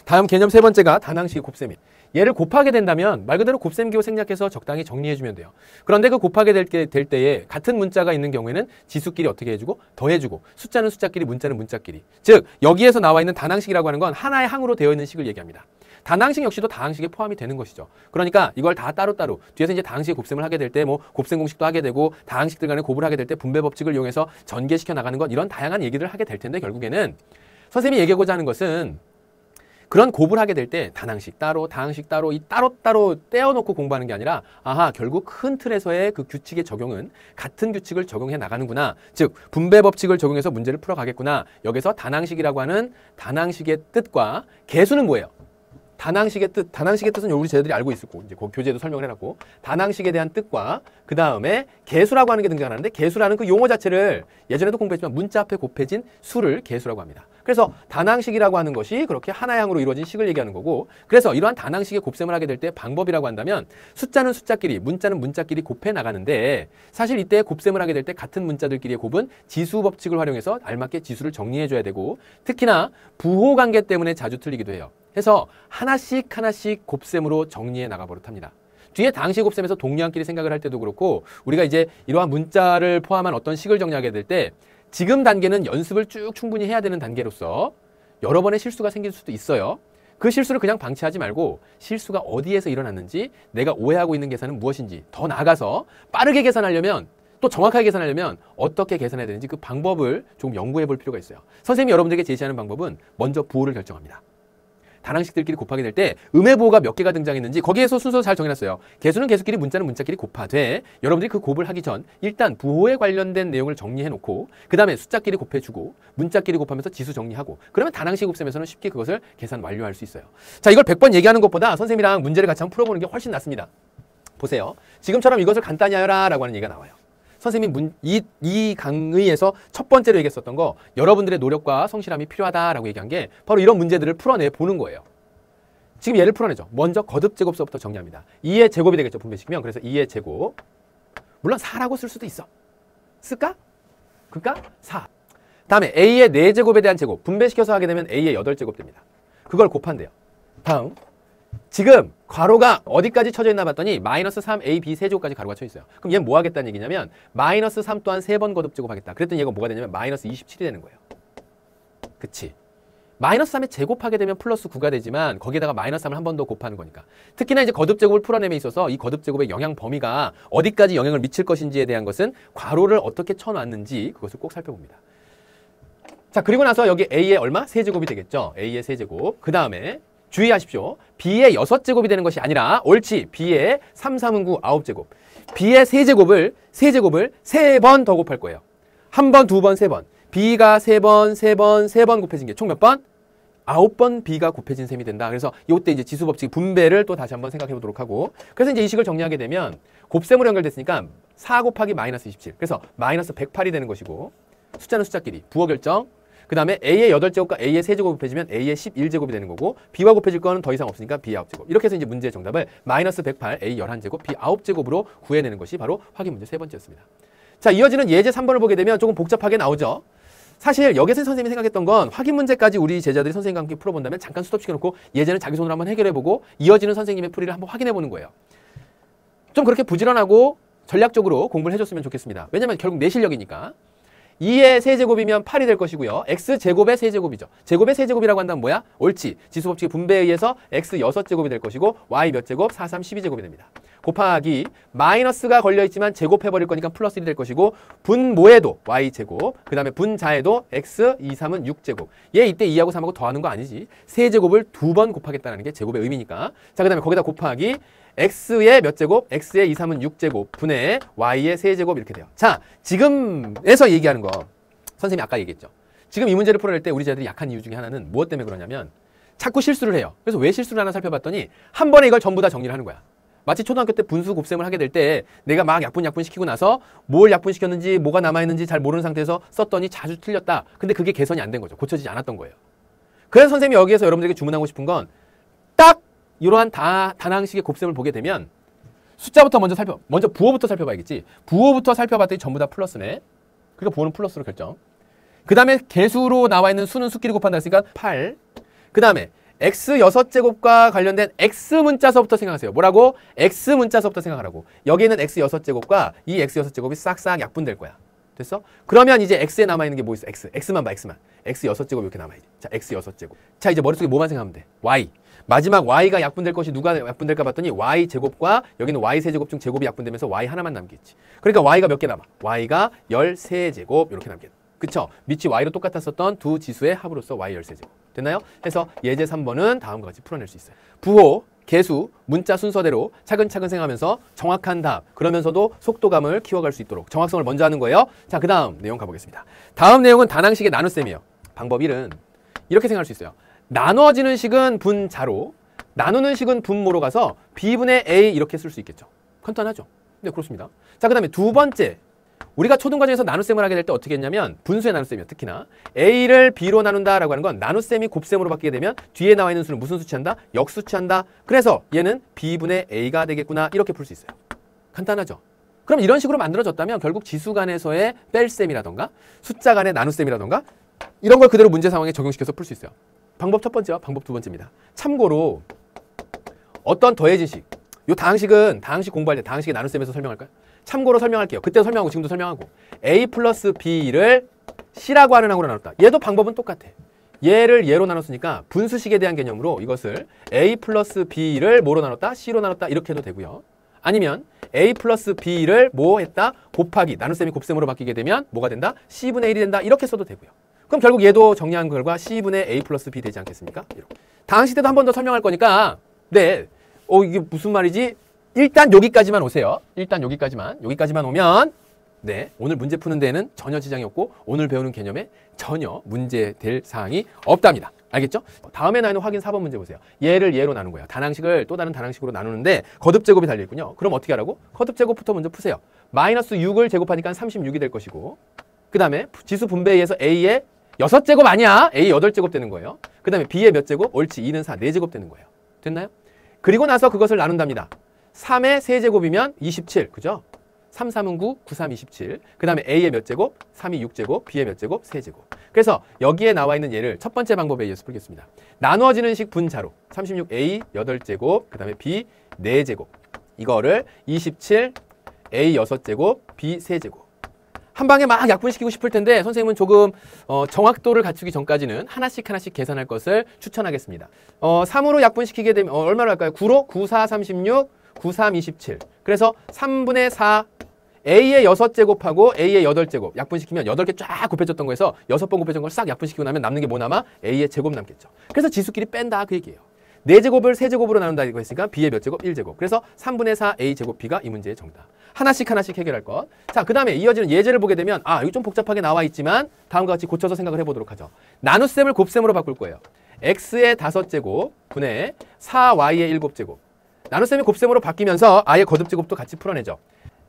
다음 개념 세 번째가 다낭식의 곱셈이. 얘를 곱하게 된다면 말 그대로 곱셈기호 생략해서 적당히 정리해주면 돼요. 그런데 그 곱하게 될 때에 같은 문자가 있는 경우에는 지수끼리 어떻게 해주고 더해주고 숫자는 숫자끼리 문자는 문자끼리. 즉 여기에서 나와 있는 다낭식이라고 하는 건 하나의 항으로 되어 있는 식을 얘기합니다. 다낭식 역시도 다항식에 포함이 되는 것이죠. 그러니까 이걸 다 따로따로 뒤에서 이제 다항식의 곱셈을 하게 될 때 뭐 곱셈 공식도 하게 되고 다항식들 간에 곱을 하게 될 때 분배 법칙을 이용해서 전개시켜 나가는 것 이런 다양한 얘기들을 하게 될 텐데 결국에는 선생님이 얘기하고자 하는 것은 그런 곱을 하게 될 때 다항식 따로 다항식 따로 이 따로따로 떼어놓고 공부하는 게 아니라 아하 결국 큰 틀에서의 그 규칙의 적용은 같은 규칙을 적용해 나가는구나. 즉 분배 법칙을 적용해서 문제를 풀어가겠구나. 여기서 다항식이라고 하는 다항식의 뜻과 개수는 뭐예요? 다항식의 뜻은 우리 쟤들이 알고 있었고 이제 그 교재도 설명을 해놨고 다항식에 대한 뜻과 그 다음에 개수라고 하는 게 등장하는데 개수라는 그 용어 자체를 예전에도 공부했지만 문자 앞에 곱해진 수를 개수라고 합니다. 그래서 다항식이라고 하는 것이 그렇게 하나의 항으로 이루어진 식을 얘기하는 거고 그래서 이러한 다항식의 곱셈을 하게 될 때 방법이라고 한다면 숫자는 숫자끼리 문자는 문자끼리 곱해 나가는데 사실 이때 곱셈을 하게 될 때 같은 문자들끼리의 곱은 지수 법칙을 활용해서 알맞게 지수를 정리해 줘야 되고 특히나 부호 관계 때문에 자주 틀리기도 해요. 해서 하나씩 곱셈으로 정리해 나가 버릇합니다. 뒤에 다항식 곱셈에서 동료한끼리 생각을 할 때도 그렇고 우리가 이제 이러한 문자를 포함한 어떤 식을 정리하게 될 때 지금 단계는 연습을 쭉 충분히 해야 되는 단계로서 여러 번의 실수가 생길 수도 있어요. 그 실수를 그냥 방치하지 말고 실수가 어디에서 일어났는지 내가 오해하고 있는 계산은 무엇인지 더 나아가서 빠르게 계산하려면 또 정확하게 계산하려면 어떻게 계산해야 되는지 그 방법을 좀 연구해 볼 필요가 있어요. 선생님이 여러분들에게 제시하는 방법은 먼저 부호를 결정합니다. 다항식들끼리 곱하게 될 때 음의 부호가 몇 개가 등장했는지 거기에서 순서 잘 정해놨어요. 개수는 개수끼리 문자는 문자끼리 곱하되 여러분들이 그 곱을 하기 전 일단 부호에 관련된 내용을 정리해놓고 그 다음에 숫자끼리 곱해주고 문자끼리 곱하면서 지수 정리하고 그러면 다항식 곱셈에서는 쉽게 그것을 계산 완료할 수 있어요. 자 이걸 100번 얘기하는 것보다 선생님이랑 문제를 같이 한번 풀어보는 게 훨씬 낫습니다. 보세요. 지금처럼 이것을 간단히 하여라 라고 하는 얘기가 나와요. 선생님이 이 강의에서 첫 번째로 얘기했었던 거 여러분들의 노력과 성실함이 필요하다라고 얘기한 게 바로 이런 문제들을 풀어내 보는 거예요. 지금 얘를 풀어내죠. 먼저 거듭 제곱서부터 정리합니다. 2의 제곱이 되겠죠. 분배시키면. 그래서 2의 제곱. 물론 4라고 쓸 수도 있어. 쓸까? 그러니까 4. 다음에 A의 4제곱에 대한 제곱. 분배시켜서 하게 되면 A의 8제곱 됩니다. 그걸 곱한대요. 다음. 지금 괄호가 어디까지 쳐져 있나 봤더니 마이너스 3ab 세제곱까지 괄호가 쳐 있어요. 그럼 얘는 뭐 하겠다는 얘기냐면 마이너스 3 또한 3번 거듭 제곱하겠다. 그랬더니 얘가 뭐가 되냐면 마이너스 27이 되는 거예요. 그치? 마이너스 3에 제곱하게 되면 플러스 9가 되지만 거기에다가 마이너스 3을 한 번 더 곱하는 거니까. 특히나 이제 거듭 제곱을 풀어내에 있어서 이 거듭 제곱의 영향 범위가 어디까지 영향을 미칠 것인지에 대한 것은 괄호를 어떻게 쳐놨는지 그것을 꼭 살펴봅니다. 자 그리고 나서 여기 a의 얼마? 세제곱이 되겠죠. a의 세제곱. 그 다음에 주의하십시오. b의 6제곱이 되는 것이 아니라 옳지. b의 3, 3은 9, 9제곱. b의 세제곱을 3번 더 곱할 거예요. 한 번, 두 번, 세 번. b가 3번 곱해진 게 총 몇 번? 9번 b가 곱해진 셈이 된다. 그래서 이때 이제 지수법칙 분배를 또 다시 한번 생각해 보도록 하고 그래서 이제 이 식을 정리하게 되면 곱셈으로 연결됐으니까 4 곱하기 마이너스 27. 그래서 마이너스 108이 되는 것이고 숫자는 숫자끼리 부호 결정. 그 다음에 a의 8제곱과 a의 세제곱 곱해지면 a의 11제곱이 되는 거고 b와 곱해질 거는 더 이상 없으니까 b 9제곱. 이렇게 해서 이제 문제의 정답을 마이너스 108, a 11제곱, b 9제곱으로 구해내는 것이 바로 확인 문제 세 번째였습니다. 자, 이어지는 예제 3번을 보게 되면 조금 복잡하게 나오죠. 사실 여기서 선생님이 생각했던 건 확인 문제까지 우리 제자들이 선생님과 함께 풀어본다면 잠깐 스톱시켜놓고 예제는 자기 손으로 한번 해결해보고 이어지는 선생님의 풀이를 한번 확인해보는 거예요. 좀 그렇게 부지런하고 전략적으로 공부를 해줬으면 좋겠습니다. 왜냐면 결국 내 실력이니까. 2의 세제곱이면 8이 될 것이고요. x제곱의 세제곱이죠. 제곱의 세제곱이라고 한다면 뭐야? 옳지. 지수법칙의 분배에 의해서 x 6제곱이 될 것이고 y 몇 제곱? 4, 3, 12제곱이 됩니다. 곱하기 마이너스가 걸려있지만 제곱해버릴 거니까 플러스 1이 될 것이고 분모에도 y제곱 그 다음에 분자에도 x, 2, 3은 6제곱 얘 이때 2하고 3하고 더하는 거 아니지. 세제곱을 2번 곱하겠다는 게 제곱의 의미니까. 자, 그 다음에 거기다 곱하기 x의 몇 제곱? x의 2, 3은 6제곱 분의 y의 세제곱 이렇게 돼요. 자, 지금에서 얘기하는 거 선생님이 아까 얘기했죠. 지금 이 문제를 풀어낼 때 우리 제자들이 약한 이유 중에 하나는 무엇 때문에 그러냐면 자꾸 실수를 해요. 그래서 왜 실수를 하나 살펴봤더니 한 번에 이걸 전부 다 정리를 하는 거야. 마치 초등학교 때 분수 곱셈을 하게 될 때 내가 막 약분 시키고 나서 뭘 약분시켰는지 뭐가 남아있는지 잘 모르는 상태에서 썼더니 자주 틀렸다. 근데 그게 개선이 안 된 거죠. 고쳐지지 않았던 거예요. 그래서 선생님이 여기에서 여러분들에게 주문하고 싶은 건 딱 이러한 다항식의 곱셈을 보게 되면 숫자부터 먼저 부호부터 살펴봐야겠지. 부호부터 살펴봤더니 전부 다 플러스네. 그러니까 부호는 플러스로 결정. 그 다음에 개수로 나와 있는 수는 수끼리 곱한다 했으니까 8. 그 다음에 x 6제곱과 관련된 x 문자서부터 생각하세요. 뭐라고? x 문자서부터 생각하라고. 여기 있는 x 6제곱과 이 x 6제곱이 싹싹 약분될 거야. 됐어? 그러면 이제 x에 남아있는 게 뭐 있어? x만 봐, x만. x 6제곱 이렇게 남아있지. 자, x 6제곱. 자, 이제 머릿속에 뭐만 생각하면 돼? y. 마지막 y가 약분될 것이 누가 약분될까 봤더니 y 제곱과 여기는 y 세제곱 중 제곱이 약분되면서 y 하나만 남겠지. 그러니까 y가 몇 개 남아? y가 13제곱 이렇게 남겠다. 그쵸? 밑이 y로 똑같았었던 두 지수의 합으로서 y 13제곱. 됐나요? 해서 예제 3번은 다음과 같이 풀어낼 수 있어요. 부호, 개수, 문자 순서대로 차근차근 생각하면서 정확한 답, 그러면서도 속도감을 키워갈 수 있도록 정확성을 먼저 하는 거예요. 자, 그 다음 내용 가보겠습니다. 다음 내용은 단항식의 나눗셈이에요. 방법 1은 이렇게 생각할 수 있어요. 나눠지는 식은 분자로, 나누는 식은 분모로 가서 b분의 a 이렇게 쓸 수 있겠죠. 간단하죠? 네, 그렇습니다. 자, 그 다음에 두 번째. 우리가 초등과정에서 나눗셈을 하게 될 때 어떻게 했냐면 분수의 나눗셈이요. 특히나 a를 b로 나눈다라고 하는 건 나눗셈이 곱셈으로 바뀌게 되면 뒤에 나와 있는 수는 무슨 수 취한다? 역수 취한다. 그래서 얘는 b분의 a가 되겠구나. 이렇게 풀 수 있어요. 간단하죠? 그럼 이런 식으로 만들어졌다면 결국 지수 간에서의 뺄셈이라던가 숫자 간의 나눗셈이라던가 이런 걸 그대로 문제 상황에 적용시켜서 풀 수 있어요. 방법 첫 번째와 방법 두 번째입니다. 참고로 어떤 더해진 식, 요 다항식은 다항식 공부할 때 다항식의 나눗셈에서 설명할까요? 참고로 설명할게요. 그때도 설명하고 지금도 설명하고 a 플러스 b를 c라고 하는 항으로 나눴다. 얘도 방법은 똑같아. 얘를 얘로 나눴으니까 분수식에 대한 개념으로 이것을 a 플러스 b를 뭐로 나눴다? c로 나눴다. 이렇게 해도 되고요. 아니면 a 플러스 b를 뭐 했다? 곱하기 나눗셈이 곱셈으로 바뀌게 되면 뭐가 된다? c분의 1이 된다. 이렇게 써도 되고요. 그럼 결국 얘도 정리한 결과 c분의 a 플러스 b 되지 않겠습니까? 이렇게. 다항식 때도 한 번 더 설명할 거니까 네, 이게 무슨 말이지? 일단 여기까지만 오세요. 일단 여기까지만 오면 네, 오늘 문제 푸는 데에는 전혀 지장이 없고 오늘 배우는 개념에 전혀 문제될 사항이 없답니다. 알겠죠? 다음에 나오는 확인 4번 문제 보세요. 얘를 얘로 나눈 거예요. 단항식을 또 다른 단항식으로 나누는데 거듭제곱이 달려있군요. 그럼 어떻게 하라고? 거듭제곱부터 먼저 푸세요. 마이너스 6을 제곱하니까 36이 될 것이고 그 다음에 지수 분배에 의해서 a의 6제곱 아니야. a 8제곱 되는 거예요. 그 다음에 b의 몇 제곱? 옳지. 2는 4, 4제곱 되는 거예요. 됐나요? 그리고 나서 그것을 나눈답니다. 3의 세제곱이면 27, 그죠? 3, 3은 9, 9, 3, 27. 그 다음에 a의 몇 제곱? 3이 6제곱, b의 몇 제곱? 세제곱. 그래서 여기에 나와 있는 예를 첫 번째 방법에 의해서 풀겠습니다. 나누어지는 식 분자로 36a 8제곱, 그 다음에 b 4제곱. 이거를 27, a 6제곱, b 3제곱. 한 방에 막 약분시키고 싶을 텐데 선생님은 조금 정확도를 갖추기 전까지는 하나씩 계산할 것을 추천하겠습니다. 3으로 약분시키게 되면 얼마로 할까요? 9로? 9, 4, 36, 9, 3, 27. 그래서 3분의 4 a의 6제곱하고 a의 8제곱 약분시키면 8개 쫙 곱해졌던 거에서 6번 곱해진 걸 싹 약분시키고 나면 남는 게 뭐 남아? a의 제곱 남겠죠. 그래서 지수끼리 뺀다 그 얘기예요. 4제곱을 3제곱으로 나눈다고 했으니까 b의 몇 제곱? 1제곱. 그래서 3분의 4 a 제곱 b가 이 문제의 정답. 하나씩 해결할 것. 자, 그 다음에 이어지는 예제를 보게 되면 이거 좀 복잡하게 나와 있지만 다음과 같이 고쳐서 생각을 해보도록 하죠. 나눗셈을 곱셈으로 바꿀 거예요. x의 5제곱 분의 4y의 7제곱. 나눗셈이 곱셈으로 바뀌면서 아예 거듭제곱도 같이 풀어내죠.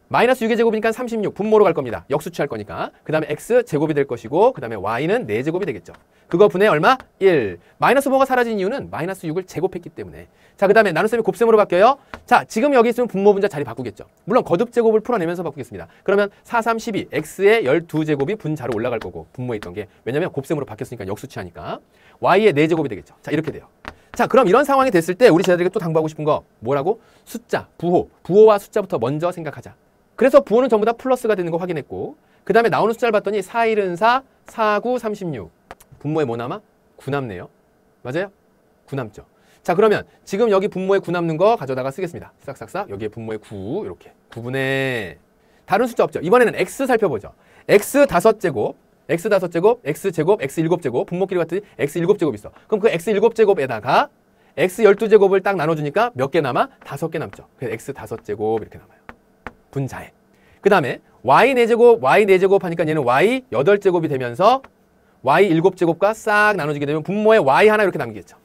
마이너스 6의 제곱이니까 36 분모로 갈 겁니다. 역수취할 거니까. 그 다음에 x 제곱이 될 것이고 그 다음에 y는 4제곱이 되겠죠. 그거 분의 얼마? 1. 마이너스 뭐가 사라진 이유는 마이너스 6을 제곱했기 때문에. 자, 그 다음에 나눗셈이 곱셈으로 바뀌어요. 자, 지금 여기 있으면 분모 분자 자리 바꾸겠죠. 물론 거듭제곱을 풀어내면서 바꾸겠습니다. 그러면 4, 3, 12. x의 12제곱이 분자로 올라갈 거고 분모에 있던 게. 왜냐면 곱셈으로 바뀌었으니까 역수취하니까. y의 4제곱이 되겠죠. 자, 이렇게 돼요. 자, 그럼 이런 상황이 됐을 때 우리 제자들에게 또 당부하고 싶은 거 뭐라고? 숫자, 부호와 숫자부터 먼저 생각하자. 그래서 부호는 전부 다 플러스가 되는 거 확인했고 그 다음에 나오는 숫자를 봤더니 4, 1은 4, 4, 9, 36. 분모에 뭐 남아? 9 남네요. 맞아요? 9 남죠. 자, 그러면 지금 여기 분모에 9 남는 거 가져다가 쓰겠습니다. 싹싹싹 여기에 분모에 9 이렇게 9분의 다른 숫자 없죠. 이번에는 x 살펴보죠. x 5제곱 x 5제곱, x 제곱, x 7제곱 분모끼리 같은 x 7제곱 있어. 그럼 그 x 7제곱에다가 x 12제곱을 딱 나눠주니까 몇 개 남아? 5개 남죠. 그래서 x 5제곱 이렇게 남아요. 분자에. 그 다음에 y 4제곱 하니까 얘는 y 8제곱이 되면서 y 7제곱과 싹 나눠지게 되면 분모에 y 하나 이렇게 남기겠죠.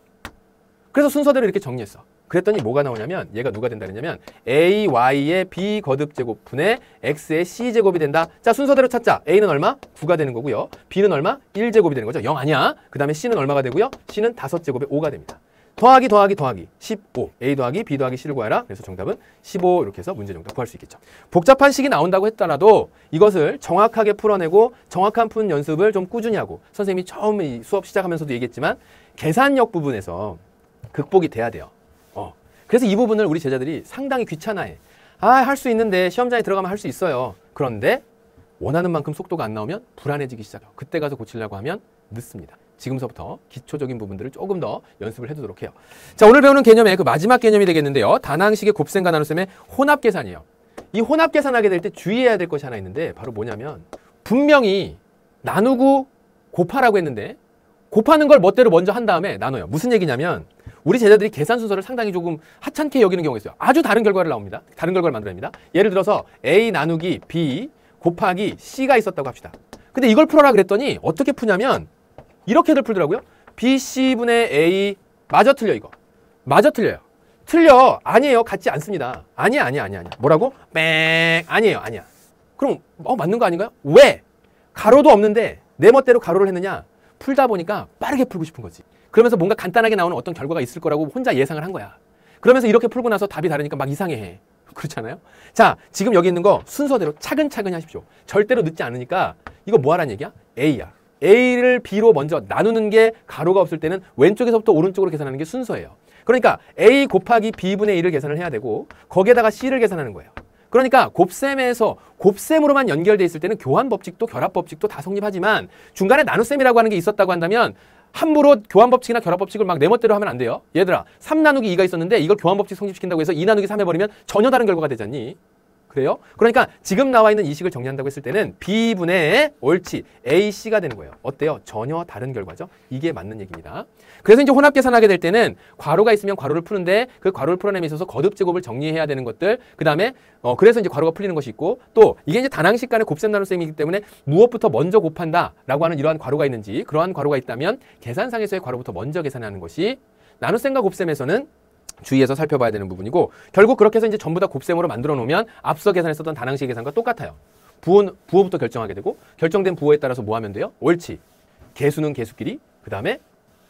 그래서 순서대로 이렇게 정리했어. 그랬더니 뭐가 나오냐면 얘가 누가 된다 그랬냐면 ay의 b 거듭제곱 분의 x의 c제곱이 된다. 자, 순서대로 찾자. a는 얼마? 9가 되는 거고요. b는 얼마? 1제곱이 되는 거죠. 0 아니야. 그 다음에 c는 얼마가 되고요? c는 5제곱에 5가 됩니다. 더하기 15. a 더하기 b 더하기 c를 구하라. 그래서 정답은 15 이렇게 해서 문제 정답 구할 수 있겠죠. 복잡한 식이 나온다고 했더라도 이것을 정확하게 풀어내고 정확한 푼 연습을 좀 꾸준히 하고 선생님이 처음 이 수업 시작하면서도 얘기했지만 계산력 부분에서 극복이 돼야 돼요. 그래서 이 부분을 우리 제자들이 상당히 귀찮아해. 할 수 있는데 시험장에 들어가면 할 수 있어요. 그런데 원하는 만큼 속도가 안 나오면 불안해지기 시작해요. 그때 가서 고치려고 하면 늦습니다. 지금서부터 기초적인 부분들을 조금 더 연습을 해두도록 해요. 자, 오늘 배우는 개념의 그 마지막 개념이 되겠는데요. 다낭식의 곱셈과 나눗셈의 혼합계산이에요. 이 혼합계산하게 될 때 주의해야 될 것이 하나 있는데 바로 뭐냐면 분명히 나누고 곱하라고 했는데 곱하는 걸 멋대로 먼저 한 다음에 나눠요. 무슨 얘기냐면 우리 제자들이 계산 순서를 상당히 조금 하찮게 여기는 경우가 있어요. 아주 다른 결과를 나옵니다. 다른 결과를 만들어냅니다. 예를 들어서 A 나누기 B 곱하기 C가 있었다고 합시다. 근데 이걸 풀어라 그랬더니 어떻게 푸냐면 이렇게들 풀더라고요. BC분의 A 마저 틀려 이거. 마저 틀려요. 틀려. 아니에요. 같지 않습니다. 아니야. 뭐라고? 뺑. 아니에요. 아니야. 그럼 맞는 거 아닌가요? 왜? 가로도 없는데 내 멋대로 가로를 했느냐? 풀다 보니까 빠르게 풀고 싶은 거지. 그러면서 뭔가 간단하게 나오는 어떤 결과가 있을 거라고 혼자 예상을 한 거야. 그러면서 이렇게 풀고 나서 답이 다르니까 막 이상해해. 그렇잖아요? 자, 지금 여기 있는 거 순서대로 차근차근히 하십시오. 절대로 늦지 않으니까 이거 뭐 하라는 얘기야? A야. A를 B로 먼저 나누는 게 가로가 없을 때는 왼쪽에서부터 오른쪽으로 계산하는 게 순서예요. 그러니까 A 곱하기 B분의 1을 계산을 해야 되고 거기에다가 C를 계산하는 거예요. 그러니까 곱셈에서 곱셈으로만 연결돼 있을 때는 교환법칙도 결합법칙도 다 성립하지만 중간에 나눗셈이라고 하는 게 있었다고 한다면 함부로 교환법칙이나 결합법칙을 막 내 멋대로 하면 안 돼요. 얘들아 3 나누기 2가 있었는데 이걸 교환법칙 성립시킨다고 해서 2 나누기 3 해버리면 전혀 다른 결과가 되지 않니? 그래요? 그러니까 지금 나와 있는 이 식을 정리한다고 했을 때는 B분의 옳지 AC가 되는 거예요. 어때요? 전혀 다른 결과죠. 이게 맞는 얘기입니다. 그래서 이제 혼합 계산하게 될 때는 괄호가 있으면 괄호를 푸는데 그 괄호를 풀어내면 있어서 거듭 제곱을 정리해야 되는 것들 그 다음에 그래서 이제 괄호가 풀리는 것이 있고 또 이게 이제 단항식 간의 곱셈 나눗셈이기 때문에 무엇부터 먼저 곱한다 라고 하는 이러한 괄호가 있는지 그러한 괄호가 있다면 계산상에서의 괄호부터 먼저 계산하는 것이 나눗셈과 곱셈에서는 주의해서 살펴봐야 되는 부분이고 결국 그렇게 해서 이제 전부 다 곱셈으로 만들어 놓으면 앞서 계산했었던 단항식 계산과 똑같아요. 부호부터 결정하게 되고 결정된 부호에 따라서 뭐 하면 돼요? 옳지. 개수는 개수끼리 그 다음에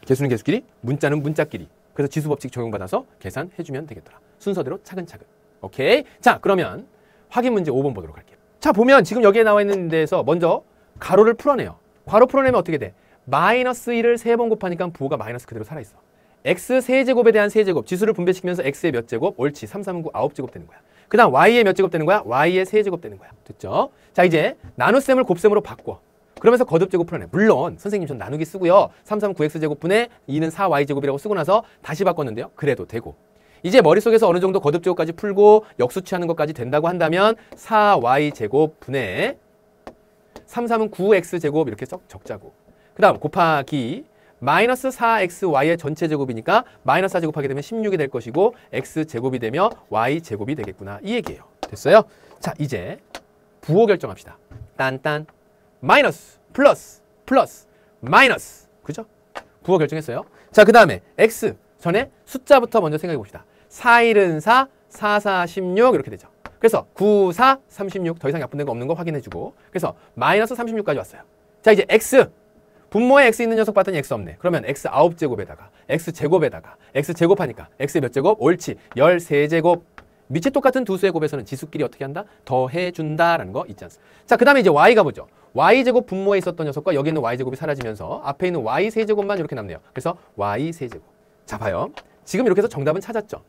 개수는 개수끼리 문자는 문자끼리 그래서 지수법칙 적용받아서 계산해주면 되겠더라. 순서대로 차근차근. 오케이. 자 그러면 확인 문제 5번 보도록 할게요. 자 보면 지금 여기에 나와 있는 데에서 먼저 가로를 풀어내요. 괄호 풀어내면 어떻게 돼? 마이너스 1을 3번 곱하니까 부호가 마이너스 그대로 살아있어. x 세제곱에 대한 세제곱 지수를 분배시키면서 x의 몇 제곱? 옳지 3, 3, 9, 9제곱 되는 거야. 그 다음 y의 몇 제곱 되는 거야? y의 세제곱 되는 거야. 됐죠? 자 이제 나눗셈을 곱셈으로 바꿔. 그러면서 거듭제곱 풀어내. 물론 선생님 전 나누기 쓰고요. 3, 3, 9x제곱분의 2는 4y제곱이라고 쓰고 나서 다시 바꿨는데요. 그래도 되고. 이제 머릿속에서 어느 정도 거듭제곱까지 풀고 역수치하는 것까지 된다고 한다면 4y제곱분의 3, 3은 9x제곱 이렇게 썩 적자고. 그 다음 곱하기 마이너스 4xy의 전체 제곱이니까 마이너스 4제곱 하게 되면 16이 될 것이고 x제곱이 되며 y제곱이 되겠구나. 이 얘기예요. 됐어요? 자 이제 부호 결정합시다. 딴딴 마이너스 플러스 플러스 마이너스 그죠? 부호 결정했어요. 자 그 다음에 x 전에 숫자부터 먼저 생각해 봅시다. 4, 1은 4, 4, 4, 16 이렇게 되죠. 그래서 9, 4, 36 더 이상 약분된 거 없는 거 확인해주고 그래서 마이너스 36까지 왔어요. 자 이제 x 분모에 x 있는 녀석 봤더니 x 없네. 그러면 x 9제곱에다가 x 제곱에다가 x 제곱하니까 x의 몇 제곱? 옳지 13제곱. 밑이 똑같은 두 수의 곱에서는 지수끼리 어떻게 한다? 더해준다라는 거 있지 않습니까? 자 그 다음에 이제 y가 보죠. y제곱 분모에 있었던 녀석과 여기 있는 y제곱이 사라지면서 앞에 있는 y 세제곱만 이렇게 남네요. 그래서 y 세제곱. 자 봐요. 지금 이렇게 해서 정답은 찾았죠.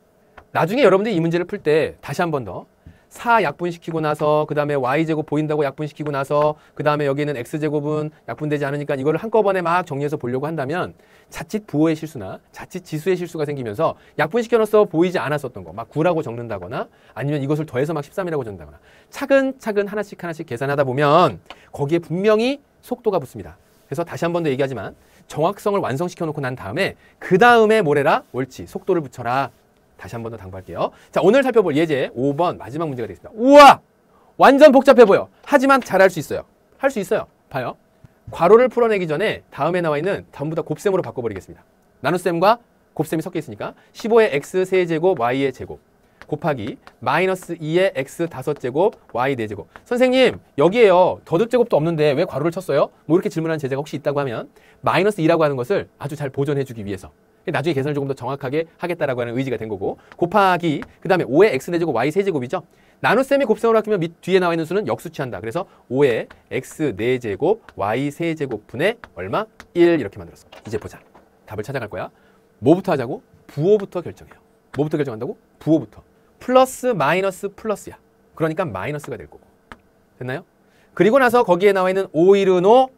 나중에 여러분들이 이 문제를 풀 때 다시 한 번 더 4 약분시키고 나서 그 다음에 y제곱 보인다고 약분시키고 나서 그 다음에 여기 있는 x제곱은 약분되지 않으니까 이거를 한꺼번에 막 정리해서 보려고 한다면 자칫 부호의 실수나 자칫 지수의 실수가 생기면서 약분시켜놓아서 보이지 않았었던 거 막 9라고 적는다거나 아니면 이것을 더해서 막 13이라고 적는다거나 차근차근 하나씩 계산하다 보면 거기에 분명히 속도가 붙습니다. 그래서 다시 한 번 더 얘기하지만 정확성을 완성시켜 놓고 난 다음에 그 다음에 뭐래라? 옳지 속도를 붙여라. 다시 한 번 더 당부할게요. 자, 오늘 살펴볼 예제 5번 마지막 문제가 되겠습니다. 우와! 완전 복잡해 보여. 하지만 잘할 수 있어요. 할 수 있어요. 봐요. 괄호를 풀어내기 전에 다음에 나와 있는 전부 다 곱셈으로 바꿔버리겠습니다. 나눗셈과 곱셈이 섞여 있으니까 15의 x 세제곱 y의 제곱 곱하기 마이너스 2의 x 5제곱 y 4제곱. 선생님 여기에요. 더듭제곱도 없는데 왜 괄호를 쳤어요? 뭐 이렇게 질문하는 제자가 혹시 있다고 하면 마이너스 2라고 하는 것을 아주 잘 보존해주기 위해서 나중에 계산을 조금 더 정확하게 하겠다라고 하는 의지가 된 거고 곱하기 그 다음에 5의 x 4제곱 y 세제곱이죠. 나눗셈이 곱셈으로 바뀌면 밑 뒤에 나와 있는 수는 역수치한다. 그래서 5의 x 4제곱 y 세제곱 분의 얼마? 1 이렇게 만들었어. 이제 보자. 답을 찾아갈 거야. 뭐부터 하자고? 부호부터 결정해요. 뭐부터 결정한다고? 부호부터. 플러스 마이너스 플러스야. 그러니까 마이너스가 될 거고. 됐나요? 그리고 나서 거기에 나와 있는 5, 1은 5,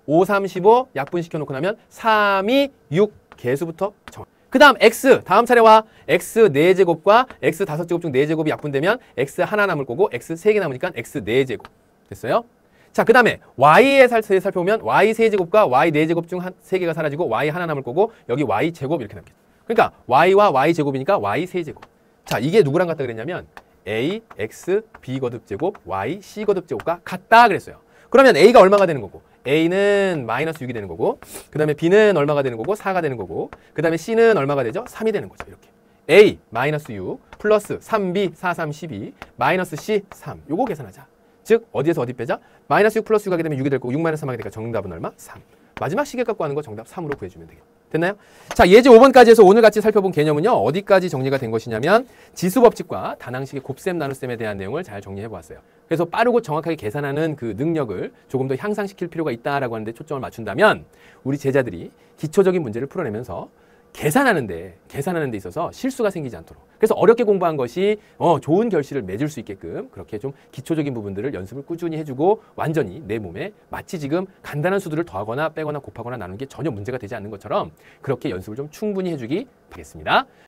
5, 3, 15 약분시켜 놓고 나면 3, 2, 6 개수부터 정할. 그 다음 x 다음 차례와 x 4제곱과 x 5제곱 중 4제곱이 약분되면 x 하나 남을 거고 x 3개 남으니까 x 4제곱. 됐어요? 자, 그 다음에 y에 살펴보면 y 3제곱과 y 4제곱 중 3개가 사라지고 y 하나 남을 거고 여기 y 제곱 이렇게 남겠죠. 그러니까 y와 y 제곱이니까 y 3제곱. 자, 이게 누구랑 같다 그랬냐면 a, x, b 거듭 제곱, y, c 거듭 제곱과 같다 그랬어요. 그러면 a가 얼마가 되는 거고 a는 마이너스 6이 되는 거고 그 다음에 b는 얼마가 되는 거고 4가 되는 거고 그 다음에 c는 얼마가 되죠? 3이 되는 거죠. 이렇게 a 마이너스 6 플러스 3b 4, 3, 12 마이너스 c 3 요거 계산하자. 즉 어디에서 어디 빼자? 마이너스 6 플러스 6 하게 되면 6이 될 거고 6 마이너스 3 하게 되니까 정답은 얼마? 3. 마지막 시계 갖고 하는 거 정답 3으로 구해주면 되겠죠. 됐나요? 자, 예제 5번까지 해서 오늘 같이 살펴본 개념은요. 어디까지 정리가 된 것이냐면 지수법칙과 다항식의 곱셈 나눗셈에 대한 내용을 잘 정리해 보았어요. 그래서 빠르고 정확하게 계산하는 그 능력을 조금 더 향상시킬 필요가 있다라고 하는데 초점을 맞춘다면 우리 제자들이 기초적인 문제를 풀어내면서 계산하는 데 있어서 실수가 생기지 않도록 그래서 어렵게 공부한 것이 좋은 결실을 맺을 수 있게끔 그렇게 좀 기초적인 부분들을 연습을 꾸준히 해주고 완전히 내 몸에 마치 지금 간단한 수들을 더하거나 빼거나 곱하거나 나누는 게 전혀 문제가 되지 않는 것처럼 그렇게 연습을 좀 충분히 해주기 바라겠습니다.